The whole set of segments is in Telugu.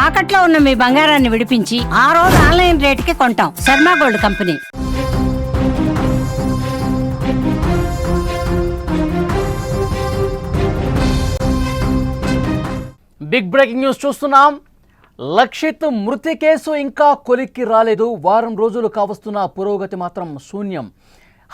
తాకట్లో ఉన్న మీ బంగారాన్ని విడిపించి ఆ రోజు ఆన్లైన్ రేటుకి కొంటాం. Sharma gold company. Big breaking news చూస్తున్నాం. లక్షిత్ మృతి కేసు ఇంకా కొలిక్కి రాలేదు. వారం రోజులు కావస్తున్న పురోగతి మాత్రం శూన్యం.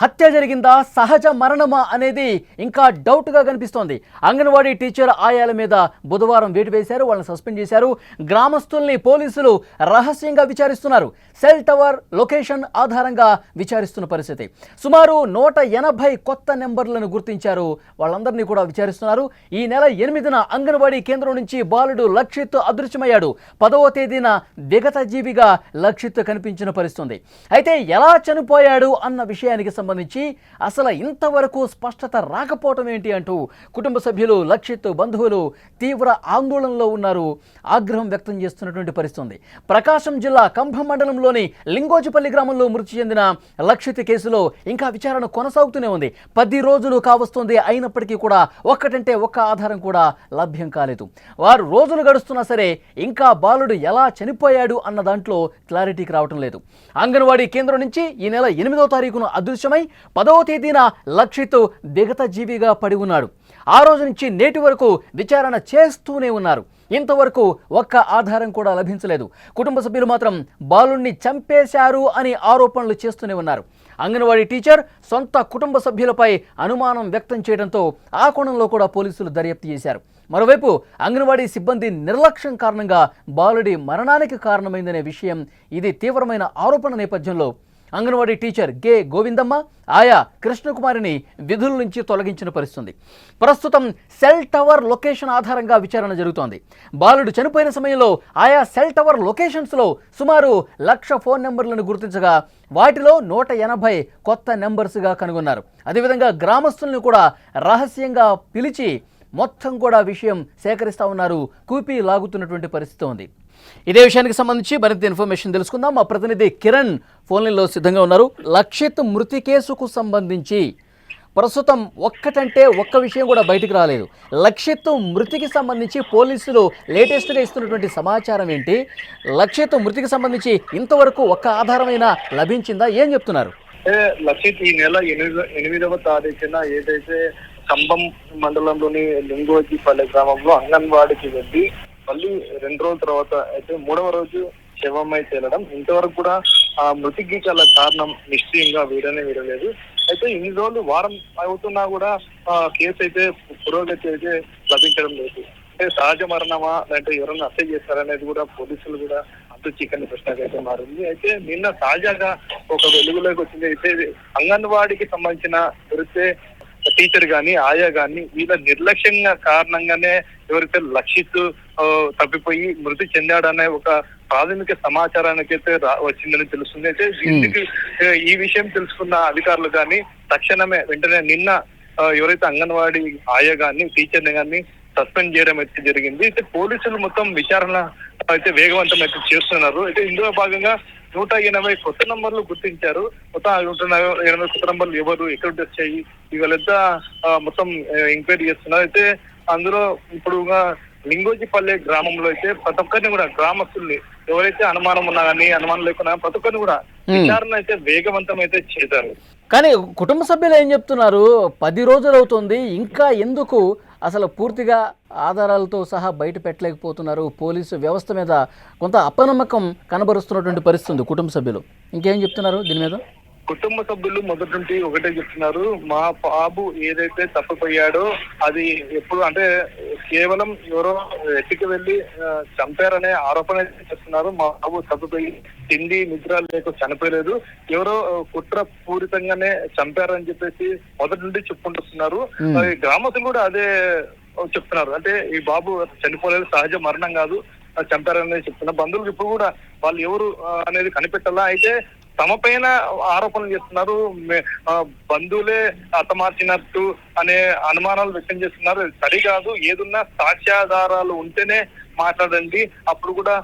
హత్య జరిగిందా, సహజ మరణమా అనేది ఇంకా డౌట్గా కనిపిస్తోంది. అంగన్వాడీ టీచర్ ఆయాల మీద బుధవారం వేటు వేశారు, వాళ్ళని సస్పెండ్ చేశారు. గ్రామస్తుల్ని పోలీసులు రహస్యంగా విచారిస్తున్నారు. సెల్ టవర్ లొకేషన్ ఆధారంగా విచారిస్తున్న పరిస్థితి. సుమారు 180 కొత్త నెంబర్లను గుర్తించారు. వాళ్ళందరినీ కూడా విచారిస్తున్నారు. ఈ నెల 8న అంగన్వాడీ కేంద్రం నుంచి బాలుడు లక్షిత్ అదృశ్యమయ్యాడు. 10వ తేదీన విగత జీవిగా లక్షిత్ కనిపించిన పరిస్థితి. అయితే ఎలా చనిపోయాడు అన్న విషయానికి సంబంధించి అసలు ఇంతవరకు స్పష్టత రాకపోవటం ఏంటి అంటూ కుటుంబ సభ్యులు, లక్షిత్ బంధువులు తీవ్ర ఆందోళనలో ఉన్నారు. ఆగ్రహం వ్యక్తం చేస్తున్నటువంటి పరిస్థితి. ప్రకాశం జిల్లా కంభం మండలంలోని లింగోజిపల్లి గ్రామంలో మృతి చెందిన లక్షిత్ కేసులో ఇంకా విచారణ కొనసాగుతూనే ఉంది. 10 రోజులు కావస్తుంది. అయినప్పటికీ కూడా ఒక్కటంటే ఒక్క ఆధారం కూడా లభ్యం కాలేదు. వారు రోజులు గడుస్తున్నా సరే ఇంకా బాలుడు ఎలా చనిపోయాడు అన్న దాంట్లో క్లారిటీకి రావటం లేదు. అంగన్వాడీ కేంద్రం నుంచి ఈ నెల 8వ తారీఖున అదృశ్యమై 10వ తేదీన లక్షిత్ విగత జీవిగా పడి ఉన్నాడు. ఆ రోజు నుంచి నేటి వరకు విచారణ చేస్తూనే ఉన్నారు. ఇంతవరకు ఒక్క ఆధారం కూడా లభించలేదు. కుటుంబ సభ్యులు మాత్రం బాలుణ్ణి చంపేశారు అని ఆరోపణలు చేస్తూనే ఉన్నారు. అంగన్వాడీ టీచర్ సొంత కుటుంబ సభ్యులపై అనుమానం వ్యక్తం చేయడంతో ఆ కోణంలో కూడా పోలీసులు దర్యాప్తు చేశారు. మరోవైపు అంగన్వాడీ సిబ్బంది నిర్లక్ష్యం కారణంగా బాలుడి మరణానికి కారణమైందనే విషయం ఇది తీవ్రమైన ఆరోపణ నేపథ్యంలో అంగన్వాడీ టీచర్ గే గోవిందమ్మ, ఆయా కృష్ణకుమారిని విధుల నుంచి తొలగించిన పరిస్థితి. ప్రస్తుతం సెల్ టవర్ లొకేషన్ ఆధారంగా విచారణ జరుగుతోంది. బాలుడు చనిపోయిన సమయంలో ఆయా సెల్ టవర్ లొకేషన్స్లో సుమారు 1,00,000 ఫోన్ నెంబర్లను గుర్తించగా వాటిలో 180 కొత్త నెంబర్స్గా కనుగొన్నారు. అదేవిధంగా గ్రామస్తులను కూడా రహస్యంగా పిలిచి మొత్తం కూడా విషయం సేకరిస్తూ ఉన్నారు. కూపీ లాగుతున్నటువంటి పరిస్థితి ఉంది. ఇదే విషయానికి సంబంధించి మరింత ఇన్ఫర్మేషన్ తెలుసుకుందాం. మా ప్రతినిధి కిరణ్ ఫోన్లైన్లో సిద్ధంగా ఉన్నారు. లక్షిత్ మృతి కేసుకు సంబంధించి ప్రస్తుతం ఒక్కటంటే ఒక్క విషయం కూడా బయటకు రాలేదు. లక్షిత్ మృతికి సంబంధించి పోలీసులు లేటెస్ట్గా ఇస్తున్నటువంటి సమాచారం ఏంటి? లక్షిత్ మృతికి సంబంధించి ఇంతవరకు ఒక్క ఆధారమైనా లభించిందా? ఏం చెప్తున్నారు? లక్షిత్ ఈ నెల 8వ తారీఖున ఏదైతే కంభం మండలంలోని లింగోజిపల్లి గ్రామంలో అంగన్వాడికి వెళ్ళి మళ్ళీ 2 రోజుల తర్వాత అయితే 3వ రోజు శవమై తేలడం, ఇంతవరకు కూడా ఆ మృతికి గల కారణం నిశ్చయంగా వీడలేదు. అయితే ఇన్ని రోజులు వారం అవుతున్నా కూడా కేసు అయితే పురోగతి అయితే లభించడం లేదు. అంటే సహజ మరణమా లేదంటే ఎవరైనా హత్య చేస్తారనేది కూడా పోలీసులు కూడా అంతు చిక్కని ప్రశ్నగా అయితే మారింది. అయితే నిన్న తాజాగా ఒక వెలుగులోకి వచ్చింది. అయితే అంగన్వాడికి సంబంధించిన ఎవరైతే టీచర్ గాని ఆయా గాని వీళ్ళ నిర్లక్ష్యంగా కారణంగానే ఎవరైతే లక్షిత్ తప్పిపోయి మృతి చెందాడనే ఒక ప్రాథమిక సమాచారానికి అయితే వచ్చిందని తెలుస్తుంది. అయితే ఇంటికి ఈ విషయం తెలుసుకున్న అధికారులు కానీ తక్షణమే వెంటనే నిన్న ఎవరైతే అంగన్వాడీ ఆయా గాని టీచర్ని గాని సస్పెండ్ చేయడం అయితే జరిగింది. అయితే పోలీసులు మొత్తం విచారణ అయితే వేగవంతం అయితే చేస్తున్నారు. అయితే ఇందులో భాగంగా 180 కొత్త నంబర్లు గుర్తించారు. మొత్తం 180 కొత్త నంబర్లు ఎవరు, ఎక్కడ వచ్చాయి, ఇవాళంతా మొత్తం ఎంక్వైరీ చేస్తున్నారు. అయితే అందులో ఇప్పుడు లింగోజిపల్లె గ్రామంలో అయితే ప్రతి ఒక్కరిని కూడా గ్రామస్తుల్ని ఎవరైతే అనుమానం ఉన్నా కానీ అనుమానం లేకున్నా ప్రతి ఒక్కరిని కూడా విచారణ అయితే వేగవంతం అయితే చేశారు. కానీ కుటుంబ సభ్యులు ఏం చెప్తున్నారు? 10 రోజులు అవుతుంది, ఇంకా ఎందుకు అసలు పూర్తిగా ఆధారాలతో సహా బయట పెట్టలేకపోతున్నారు? పోలీసు వ్యవస్థ మీద కొంత అపనమ్మకం కనబరుస్తున్నటువంటి పరిస్థితి ఉంది కుటుంబ సభ్యులు. ఇంకేం చెప్తున్నారు దీని మీద? కుటుంబ సభ్యులు మొదటి నుండి ఒకటే చెప్తున్నారు, మా బాబు ఏదైతే తప్పిపోయాడో అది ఎప్పుడు అంటే కేవలం ఎవరో ఎత్తికి వెళ్ళి చంపారనే ఆరోపణ చేస్తున్నారు. మా బాబు తప్పిపోయి తిండి నిద్ర లేక చనిపోయలేదు, ఎవరో కుట్ర పూరితంగానే చంపారని చెప్పేసి మొదటి నుండి చెప్పుకుంటున్నారు. గ్రామస్తులు కూడా అదే చెప్తున్నారు. అంటే ఈ బాబు చనిపోలేదు, సహజ మరణం కాదు, చంపారనేది చెప్తున్నారు. బంధువులు ఇప్పుడు కూడా వాళ్ళు ఎవరు అనేది కనిపెట్టాలా. అయితే తమ పైన ఆరోపణలు చేస్తున్నారు. బంధువులే హతమార్చినట్టు అనే అనుమానాలు వ్యక్తం చేస్తున్నారు. సరికాదు, ఏదున్నా సాక్ష్యాధారాలు ఉంటేనే మాట్లాడండి, అప్పుడు కూడా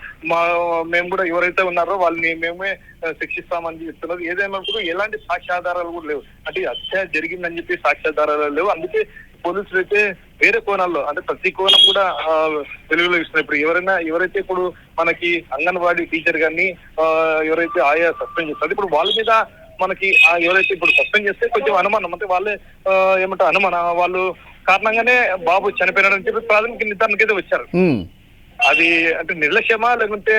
మేము కూడా ఎవరైతే ఉన్నారో వాళ్ళని మేమే శిక్షిస్తామని చెప్తున్నారు. ఏదైనా ఎలాంటి సాక్ష్యాధారాలు కూడా లేవు. అంటే హత్య జరిగిందని చెప్పి సాక్ష్యాధారాలు లేవు. అందుకే పోలీసులు అయితే వేరే కోణాల్లో అంటే ప్రతి కోణం కూడా వెలుగులో ఇస్తున్నారు. ఇప్పుడు ఎవరైతే ఇప్పుడు మనకి అంగన్వాడీ టీచర్ గారిని ఎవరైతే ఆయా సస్పెండ్ చేస్తారు, ఇప్పుడు వాళ్ళ మీద మనకి ఎవరైతే ఇప్పుడు సస్పెండ్ చేస్తే కొంచెం అనుమానం, అంటే వాళ్ళే ఏమంటారు అనుమానం వాళ్ళు కారణంగానే బాబు చనిపోయినాడని చెప్పి ప్రాథమిక నిర్ధారణకి అయితే వచ్చారు. అది అంటే నిర్లక్ష్యమా లేకుంటే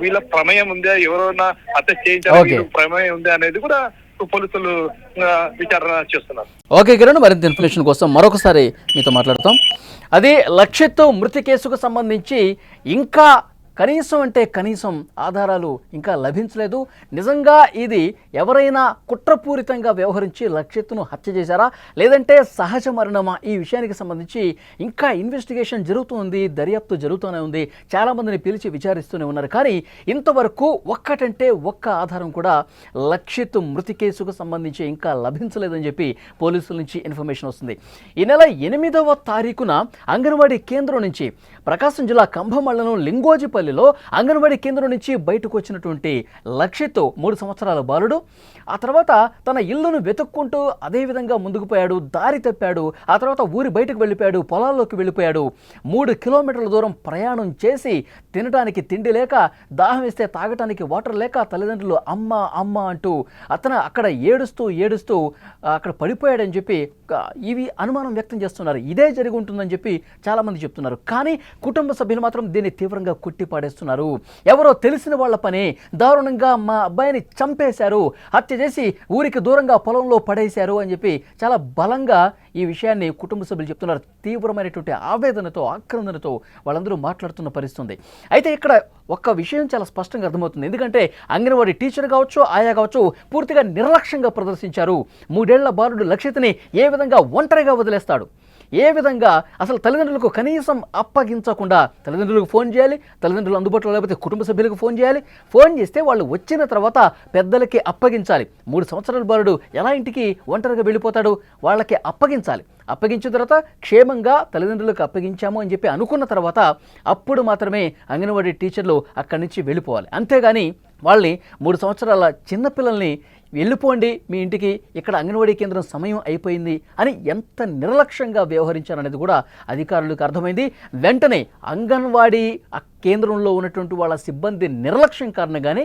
వీళ్ళ ప్రమేయం ఉందా, ఎవరైనా హత్య చేయించాలి ప్రమేయం ఉందా అనేది కూడా పోలీసులు విచారణ చేస్తున్నారు. ఓకే కిరణ్, మరింత ఇన్ఫర్మేషన్ కోసం మరొకసారి మీతో మాట్లాడతాం. అది లక్షిత్ మృతి కేసుకు సంబంధించి ఇంకా కనీసం ఆధారాలు ఇంకా లభించలేదు. నిజంగా ఇది ఎవరైనా కుట్రపూరితంగా వ్యవహరించి లక్షిత్ను హత్య చేశారా లేదంటే సహజ మరణమా, ఈ విషయానికి సంబంధించి ఇంకా ఇన్వెస్టిగేషన్ జరుగుతుంది, దర్యాప్తు జరుగుతూనే ఉంది. చాలామందిని పిలిచి విచారిస్తూనే ఉన్నారు. కానీ ఇంతవరకు ఒక్కటంటే ఒక్క ఆధారం కూడా లక్షిత్ మృతి కేసుకు సంబంధించి ఇంకా లభించలేదని చెప్పి పోలీసుల నుంచి ఇన్ఫర్మేషన్ వస్తుంది. ఈ నెల 8వ తారీఖున అంగన్వాడీ కేంద్రం నుంచి ప్రకాశం జిల్లా కంభం మండలం లింగోజిపల్లిలో అంగన్వాడీ కేంద్రం నుంచి బయటకు వచ్చినటువంటి లక్షిత్ 3 సంవత్సరాల బాలుడు ఆ తర్వాత తన ఇల్లును వెతుక్కుంటూ అదేవిధంగా ముందుకు పోయాడు, దారి తప్పాడు. ఆ తర్వాత ఊరి బయటకు వెళ్ళిపోయాడు, పొలాల్లోకి వెళ్ళిపోయాడు. 3 కిలోమీటర్ల దూరం ప్రయాణం చేసి తినడానికి తిండి లేక, దాహం వేస్తే తాగటానికి వాటర్ లేక తల్లిదండ్రులు అమ్మ అమ్మ అంటూ అతను అక్కడ ఏడుస్తూ అక్కడ పడిపోయాడని చెప్పి ఇవి అనుమానం వ్యక్తం చేస్తున్నారు. ఇదే జరిగి ఉంటుందని చెప్పి చాలామంది చెప్తున్నారు. కానీ కుటుంబ సభ్యులు మాత్రం దీన్ని తీవ్రంగా కొట్టిపాడేస్తున్నారు. ఎవరో తెలిసిన వాళ్ళ పని, దారుణంగా మా అబ్బాయిని చంపేశారు, హత్య చేసి ఊరికి దూరంగా పొలంలో పడేశారు అని చెప్పి చాలా బలంగా ఈ విషయాన్ని కుటుంబ సభ్యులు చెప్తున్నారు. తీవ్రమైనటువంటి ఆవేదనతో, ఆక్రందనతో వాళ్ళందరూ మాట్లాడుతున్న పరిస్థితుంది. అయితే ఇక్కడ ఒక్క విషయం చాలా స్పష్టంగా అర్థమవుతుంది. ఎందుకంటే అంగన్వాడీ టీచర్ కావచ్చు, ఆయా కావచ్చు, పూర్తిగా నిర్లక్ష్యంగా ప్రదర్శించారు. 3 ఏళ్ల బాలుడు లక్షిత్ని ఏ విధంగా ఒంటరిగా వదిలేస్తాడు, ఏ విధంగా అసలు తల్లిదండ్రులకు కనీసం అప్పగించకుండా తల్లిదండ్రులకు ఫోన్ చేయాలి, తల్లిదండ్రులు అందుబాటులో లేకపోతే కుటుంబ సభ్యులకు ఫోన్ చేయాలి, ఫోన్ చేస్తే వాళ్ళు వచ్చిన తర్వాత పెద్దలకి అప్పగించాలి. 3 సంవత్సరాల బాలుడు ఎలా ఇంటికి ఒంటరిగా వెళ్ళిపోతాడు? వాళ్ళకి అప్పగించాలి. అప్పగించిన తర్వాత క్షేమంగా తల్లిదండ్రులకు అప్పగించాము అని చెప్పి అనుకున్న తర్వాత అప్పుడు మాత్రమే అంగన్వాడీ టీచర్లు అక్కడి నుంచి వెళ్ళిపోవాలి. అంతేగాని వాళ్ళని 3 సంవత్సరాల చిన్నపిల్లల్ని వెళ్ళిపోండి మీ ఇంటికి, ఇక్కడ అంగన్వాడీ కేంద్రం సమయం అయిపోయింది అని ఎంత నిర్లక్ష్యంగా వ్యవహరించారనేది కూడా అధికారులకు అర్థమైంది. వెంటనే అంగన్వాడీ కేంద్రంలో ఉన్నటువంటి వాళ్ళ సిబ్బంది నిర్లక్ష్యం కారణంగానే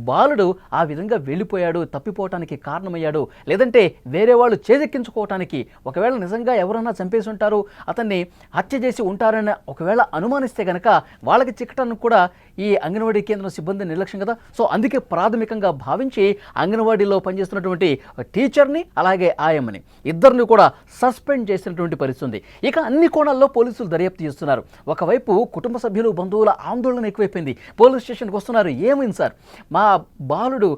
బాలుడు ఆ విధంగా వెళ్ళిపోయాడు, తప్పిపోవటానికి కారణమయ్యాడు. లేదంటే వేరే వాళ్ళు చేజెక్కించుకోవటానికి, ఒకవేళ నిజంగా ఎవరైనా చంపేసి ఉంటారు, అతన్ని హత్య చేసి ఉంటారని ఒకవేళ అనుమానిస్తే కనుక వాళ్ళకి చిక్కటానికి కూడా ఈ అంగన్వాడీ కేంద్రం సిబ్బంది నిర్లక్ష్యం కదా. సో అందుకే ప్రాథమికంగా భావించి అంగన్వాడీలో పనిచేస్తున్నటువంటి టీచర్ని అలాగే ఆయమ్మని ఇద్దరిని కూడా సస్పెండ్ చేసినటువంటి పరిస్థితి. ఇక అన్ని కోణాల్లో పోలీసులు దర్యాప్తు చేస్తున్నారు. ఒకవైపు కుటుంబ సభ్యులు, బంధువుల ఆందోళన ఎక్కువైపోయింది. పోలీస్ స్టేషన్కి వస్తున్నారు. ఏమైంది సార్, మా బాలుడు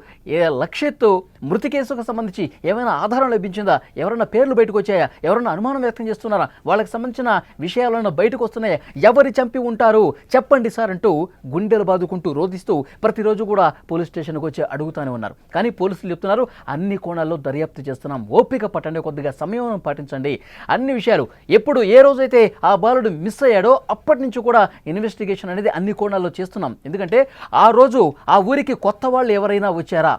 లక్షిత్ మృతి కేసుకు సంబంధించి ఏమైనా ఆధారం లభించిందా, ఎవరైనా పేర్లు బయటకు వచ్చాయా, ఎవరైనా అనుమానం వ్యక్తం చేస్తున్నారా, వాళ్ళకి సంబంధించిన విషయాలను బయటకు వస్తున్నాయా, ఎవరు చంపి ఉంటారు చెప్పండి సార్ అంటూ గుండెలు బాదుకుంటూ రోధిస్తూ ప్రతిరోజు కూడా పోలీస్ స్టేషన్కి వచ్చి అడుగుతూనే ఉన్నారు. కానీ పోలీసులు చెప్తున్నారు అన్ని కోణాల్లో దర్యాప్తు చేస్తున్నాం, ఓపిక పట్టండి, కొద్దిగా సమయం పాటించండి. అన్ని విషయాలు ఎప్పుడు ఏ రోజైతే ఆ బాలుడు మిస్ అయ్యాడో అప్పటి నుంచి కూడా ఇన్వెస్టిగేషన్ అనేది అన్ని కోణాల్లో చేస్తున్నాం. ఎందుకంటే ఆ రోజు ఆ ఊరికి కొత్త వాళ్ళు ఎవరైనా వచ్చారా,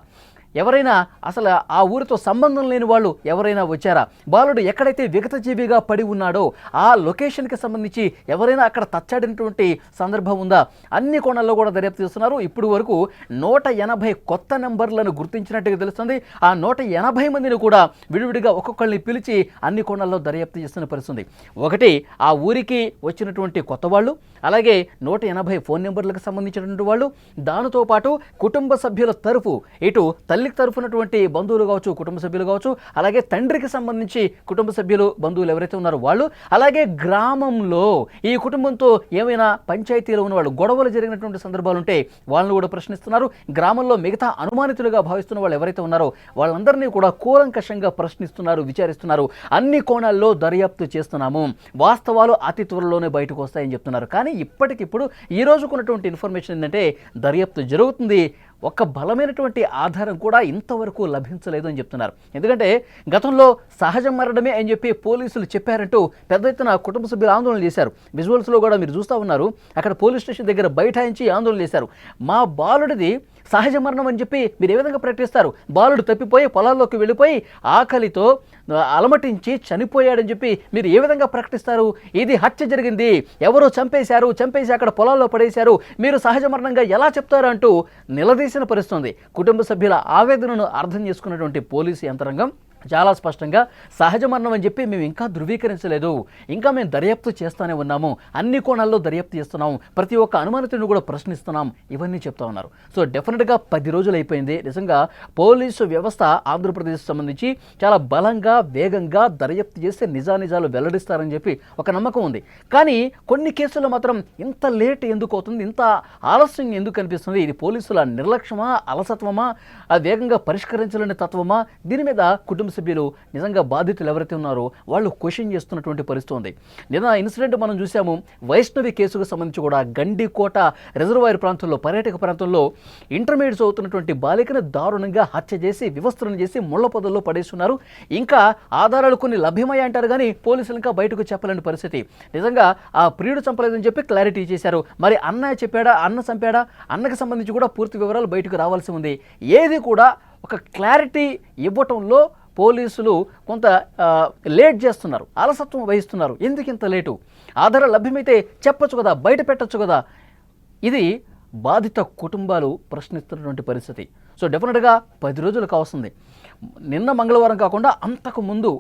ఎవరైనా అసలు ఆ ఊరితో సంబంధం లేని వాళ్ళు ఎవరైనా వచ్చారా, బాలుడు ఎక్కడైతే విగతజీవిగా పడి ఉన్నాడో ఆ లొకేషన్కి సంబంధించి ఎవరైనా అక్కడ తచ్చాడినటువంటి సందర్భం ఉందా, అన్ని కోణాల్లో కూడా దర్యాప్తు చేస్తున్నారు. ఇప్పుడు వరకు 180 కొత్త నెంబర్లను గుర్తించినట్టుగా తెలుస్తుంది. ఆ 180 మందిని కూడా విడివిడిగా ఒక్కొక్కరిని పిలిచి అన్ని కోణాల్లో దర్యాప్తు చేస్తున్న పరిస్థితి. ఒకటి ఆ ఊరికి వచ్చినటువంటి కొత్త వాళ్ళు, అలాగే 180 ఫోన్ నెంబర్లకు సంబంధించినటువంటి వాళ్ళు, దానితో పాటు కుటుంబ సభ్యుల తరఫు ఇటు తల్లికి తరఫునటువంటి బంధువులు కావచ్చు, కుటుంబ సభ్యులు కావచ్చు, అలాగే తండ్రికి సంబంధించి కుటుంబ సభ్యులు, బంధువులు ఎవరైతే ఉన్నారో వాళ్ళు, అలాగే గ్రామంలో ఈ కుటుంబంతో ఏమైనా పంచాయతీలో ఉన్న వాళ్ళు గొడవలు జరిగినటువంటి సందర్భాలు ఉంటే వాళ్ళని కూడా ప్రశ్నిస్తున్నారు. గ్రామంలో మిగతా అనుమానితులుగా భావిస్తున్న వాళ్ళు ఎవరైతే ఉన్నారో వాళ్ళందరినీ కూడా కూలంకషంగా ప్రశ్నిస్తున్నారు, విచారిస్తున్నారు. అన్ని కోణాల్లో దర్యాప్తు చేస్తున్నాము, వాస్తవాలు అతి త్వరలోనే బయటకు వస్తాయని చెప్తున్నారు. కానీ ఇప్పటికిప్పుడు ఈ రోజుకున్నటువంటి ఇన్ఫర్మేషన్ ఏంటంటే దర్యాప్తు జరుగుతుంది, ఒక బలమైనటువంటి ఆధారం కూడా ఇంతవరకు లభించలేదు అని చెప్తున్నారు. ఎందుకంటే గతంలో సహజ మరణమే అని చెప్పి పోలీసులు చెప్పారంటూ పెద్ద ఎత్తున కుటుంబ సభ్యులు ఆందోళన చేశారు. విజువల్స్లో కూడా మీరు చూస్తూ ఉన్నారు. అక్కడ పోలీస్ స్టేషన్ దగ్గర బైఠాయించి ఆందోళన చేశారు. మా బాలుడిది సహజ మరణం అని చెప్పి మీరు ఏ విధంగా ప్రకటిస్తారు, బాలుడు తప్పిపోయి పొలాల్లోకి వెళ్ళిపోయి ఆకలితో అలమటించి చనిపోయాడని చెప్పి మీరు ఏ విధంగా ప్రకటిస్తారు? ఇది హత్య జరిగింది, ఎవరో చంపేసి అక్కడ పొలాల్లో పడేశారు, మీరు సహజ మరణంగా ఎలా చెప్తారు అంటూ నిలదీసిన పరిస్థితుంది. కుటుంబ సభ్యుల ఆవేదనను అర్థం చేసుకున్నటువంటి పోలీసు యంత్రాంగం చాలా స్పష్టంగా సహజ మరణం అని చెప్పి మేము ఇంకా ధృవీకరించలేదు, ఇంకా మేము దర్యాప్తు చేస్తూనే ఉన్నాము, అన్ని కోణాల్లో దర్యాప్తు చేస్తున్నాం, ప్రతి ఒక్క అనుమానితుడిని కూడా ప్రశ్నిస్తున్నాం, ఇవన్నీ చెప్తా ఉన్నారు. సో డెఫినెట్గా 10 రోజులు అయిపోయింది. నిజంగా పోలీసు వ్యవస్థ ఆంధ్రప్రదేశ్ సంబంధించి చాలా బలంగా వేగంగా దర్యాప్తు చేస్తే నిజానిజాలు వెల్లడిస్తారని చెప్పి ఒక నమ్మకం ఉంది. కానీ కొన్ని కేసుల్లో మాత్రం ఇంత లేట్ ఎందుకు అవుతుంది, ఇంత ఆలస్యం ఎందుకు అనిపిస్తుంది? ఇది పోలీసుల నిర్లక్ష్యమా, అలసత్వమా, వేగంగా పరిష్కరించాలనే తత్వమా? దీని మీద కుటుంబ సభ్యులు నిజంగా బాధితులు ఎవరైతే ఉన్నారో వాళ్ళు క్వశ్చన్ చేస్తున్నటువంటి పరిస్థితి ఉంది. నిన్న ఇన్సిడెంట్ మనం చూసాము. వైష్ణవి కేసుకు సంబంధించి కూడా గండికోట రిజర్వాయర్ ప్రాంతంలో, పర్యాటక ప్రాంతంలో ఇంటర్మీడియట్ చదువుతున్నటువంటి బాలికను దారుణంగా హత్య చేసి వివస్త్రణ చేసి ముళ్ల పొదల్లో పడేస్తున్నారు. ఇంకా ఆధారాలు కొన్ని లభ్యమయ్యాయి అంటారు కానీ పోలీసులు ఇంకా బయటకు చెప్పలేని పరిస్థితి. నిజంగా ఆ ప్రియుడు చంపలేదని చెప్పి క్లారిటీ చేశారు. మరి అన్నయ్య చెప్పాడా, అన్న చంపాడా, అన్నకు సంబంధించి కూడా పూర్తి వివరాలు బయటకు రావాల్సి ఉంది. ఏది కూడా ఒక క్లారిటీ ఇవ్వటంలో పోలీసులు కొంత లేట్ చేస్తున్నారు, అలసత్వం వహిస్తున్నారు. ఎందుకు ఇంత లేటు? ఆధారాలు లభ్యమైతే చెప్పొచ్చు కదా, బయట పెట్టచ్చు కదా. ఇది బాధిత కుటుంబాలు ప్రశ్నిస్తున్నటువంటి పరిస్థితి. సో డెఫినెట్గా 10 రోజులు కావస్తుంది. నిన్న మంగళవారం కాకుండా అంతకు ముందు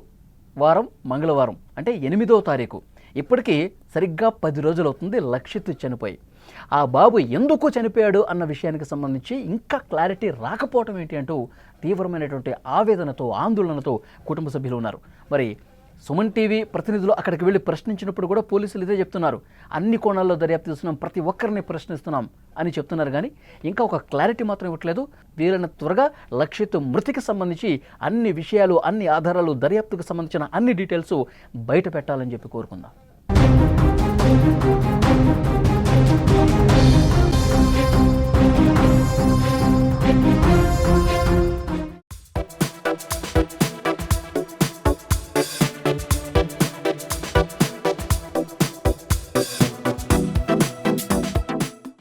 వారం మంగళవారం అంటే 8వ తారీఖు. ఇప్పటికీ సరిగ్గా 10 రోజులు అవుతుంది లక్షిత్ చనిపోయి. ఆ బాబు ఎందుకు చనిపోయాడు అన్న విషయానికి సంబంధించి ఇంకా క్లారిటీ రాకపోవటం ఏంటి అంటూ తీవ్రమైనటువంటి ఆవేదనతో, ఆందోళనతో కుటుంబ సభ్యులు ఉన్నారు. మరి సుమన్ టీవీ ప్రతినిధులు అక్కడికి వెళ్ళి ప్రశ్నించినప్పుడు కూడా పోలీసులు ఇదే చెప్తున్నారు. అన్ని కోణాల్లో దర్యాప్తు చేస్తున్నాం, ప్రతి ఒక్కరిని ప్రశ్నిస్తున్నాం అని చెప్తున్నారు. కానీ ఇంకా ఒక క్లారిటీ మాత్రం ఇవ్వట్లేదు. వీలైన త్వరగా లక్షిత్ మృతికి సంబంధించి అన్ని విషయాలు, అన్ని ఆధారాలు, దర్యాప్తుకు సంబంధించిన అన్ని డీటెయిల్స్ బయట పెట్టాలని చెప్పి కోరుకుందాం.